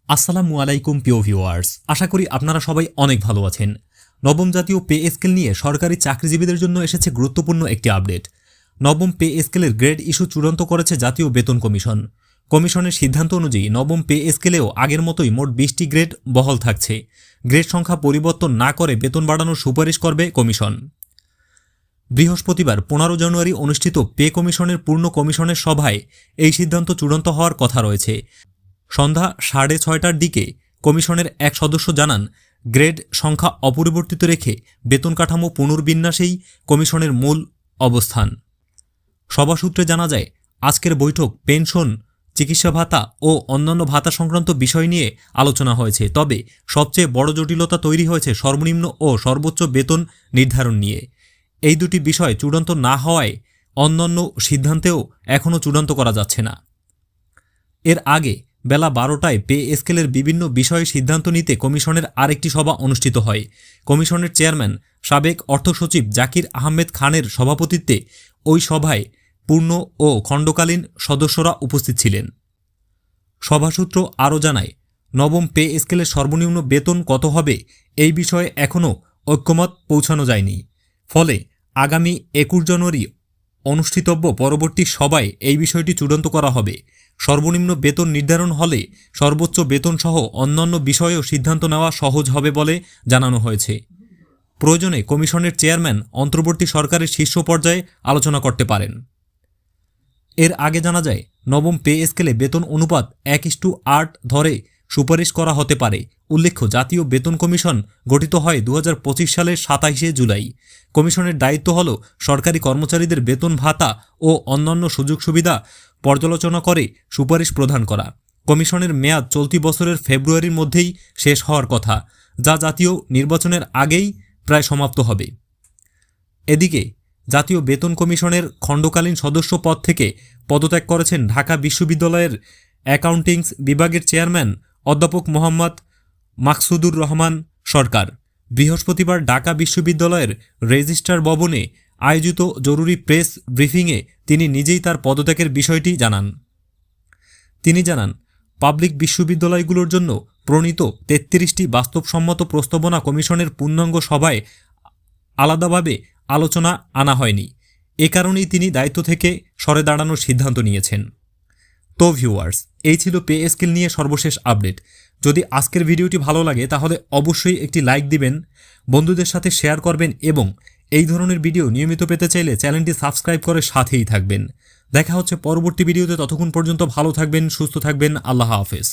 আসসালামু আলাইকুম প্রিয় ভিউয়ার্স, আশা করি আপনারা সবাই অনেক ভালো আছেন। নবম জাতীয় পে স্কেল নিয়ে সরকারি চাকরিজীবীদের জন্য এসেছে গুরুত্বপূর্ণ একটি আপডেট। নবম পে স্কেলের গ্রেড ইস্যু চূড়ান্ত করেছে জাতীয় বেতন কমিশন। কমিশনের সিদ্ধান্ত অনুযায়ী নবম পে স্কেলেও আগের মতোই মোট 20টি গ্রেড বহাল থাকছে। গ্রেড সংখ্যা পরিবর্তন না করে বেতন বাড়ানোর সুপারিশ করবে কমিশন। বৃহস্পতিবার 15 জানুয়ারি অনুষ্ঠিত পে কমিশনের পূর্ণ কমিশনের সভায় এই সিদ্ধান্ত চূড়ান্ত হওয়ার কথা রয়েছে। সন্ধ্যা 6:30টার দিকে কমিশনের এক সদস্য জানান, গ্রেড সংখ্যা অপরিবর্তিত রেখে বেতন কাঠামো পুনর্বিন্যাসেই কমিশনের মূল অবস্থান। সভা সূত্রে জানা যায়, আজকের বৈঠক পেনশন, চিকিৎসা ভাতা ও অন্যান্য ভাতা সংক্রান্ত বিষয় নিয়ে আলোচনা হয়েছে। তবে সবচেয়ে বড় জটিলতা তৈরি হয়েছে সর্বনিম্ন ও সর্বোচ্চ বেতন নির্ধারণ নিয়ে। এই দুটি বিষয় চূড়ান্ত না হওয়ায় অন্যান্য সিদ্ধান্তেও এখনও চূড়ান্ত করা যাচ্ছে না। এর আগে বেলা 12টায় পে স্কেলের বিভিন্ন বিষয়ে সিদ্ধান্ত নিতে কমিশনের আরেকটি সভা অনুষ্ঠিত হয়। কমিশনের চেয়ারম্যান সাবেক অর্থ সচিব জাকির আহমেদ খানের সভাপতিত্বে ওই সভায় পূর্ণ ও খণ্ডকালীন সদস্যরা উপস্থিত ছিলেন। সভাসূত্র আরও জানায়, নবম পে স্কেলের সর্বনিম্ন বেতন কত হবে এই বিষয়ে এখনও ঐক্যমত পৌঁছানো যায়নি। ফলে আগামী 21 জানুয়ারি অনুষ্ঠিতব্য পরবর্তী সভায় এই বিষয়টি চূড়ান্ত করা হবে। সর্বনিম্ন বেতন নির্ধারণ হলে সর্বোচ্চ বেতনসহ অন্যান্য বিষয়েও সিদ্ধান্ত নেওয়া সহজ হবে বলে জানানো হয়েছে। প্রয়োজনে কমিশনের চেয়ারম্যান অন্তর্বর্তী সরকারের শীর্ষ পর্যায়ে আলোচনা করতে পারেন। এর আগে জানা যায়, নবম পে স্কেলে বেতন অনুপাত 1:8 ধরে সুপারিশ করা হতে পারে। উল্লেখ্য, জাতীয় বেতন কমিশন গঠিত হয় 2025 সালের 27শে জুলাই। কমিশনের দায়িত্ব হল সরকারি কর্মচারীদের বেতন ভাতা ও অন্যান্য সুযোগ সুবিধা পর্যালোচনা করে সুপারিশ প্রদান করা। কমিশনের মেয়াদ চলতি বছরের ফেব্রুয়ারির মধ্যেই শেষ হওয়ার কথা, যা জাতীয় নির্বাচনের আগেই প্রায় সমাপ্ত হবে। এদিকে জাতীয় বেতন কমিশনের খণ্ডকালীন সদস্য পদ থেকে পদত্যাগ করেছেন ঢাকা বিশ্ববিদ্যালয়ের অ্যাকাউন্টিংস বিভাগের চেয়ারম্যান অধ্যাপক মোহাম্মদ মাকসুদুর রহমান সরকার। বৃহস্পতিবার ঢাকা বিশ্ববিদ্যালয়ের রেজিস্ট্রার ভবনে আয়োজিত জরুরি প্রেস ব্রিফিংয়ে তিনি নিজেই তার পদত্যাগের বিষয়টি জানান। তিনি জানান, পাবলিক বিশ্ববিদ্যালয়গুলোর জন্য প্রণীত 33টি বাস্তবসম্মত প্রস্তাবনা কমিশনের পূর্ণাঙ্গ সভায় আলাদাভাবে আলোচনা আনা হয়নি। এ কারণেই তিনি দায়িত্ব থেকে সরে দাঁড়ানোর সিদ্ধান্ত নিয়েছেন। তো ভিউয়ার্স, এই ছিল পে স্কেল নিয়ে সর্বশেষ আপডেট। যদি আজকের ভিডিওটি ভালো লাগে তাহলে অবশ্যই একটি লাইক দিবেন, বন্ধুদের সাথে শেয়ার করবেন এবং এই ধরনের ভিডিও নিয়মিত পেতে চাইলে চ্যানেলটি সাবস্ক্রাইব করে সাথেই থাকবেন। দেখা হচ্ছে পরবর্তী ভিডিওতে। ততক্ষণ পর্যন্ত ভালো থাকবেন, সুস্থ থাকবেন। আল্লাহ হাফেজ।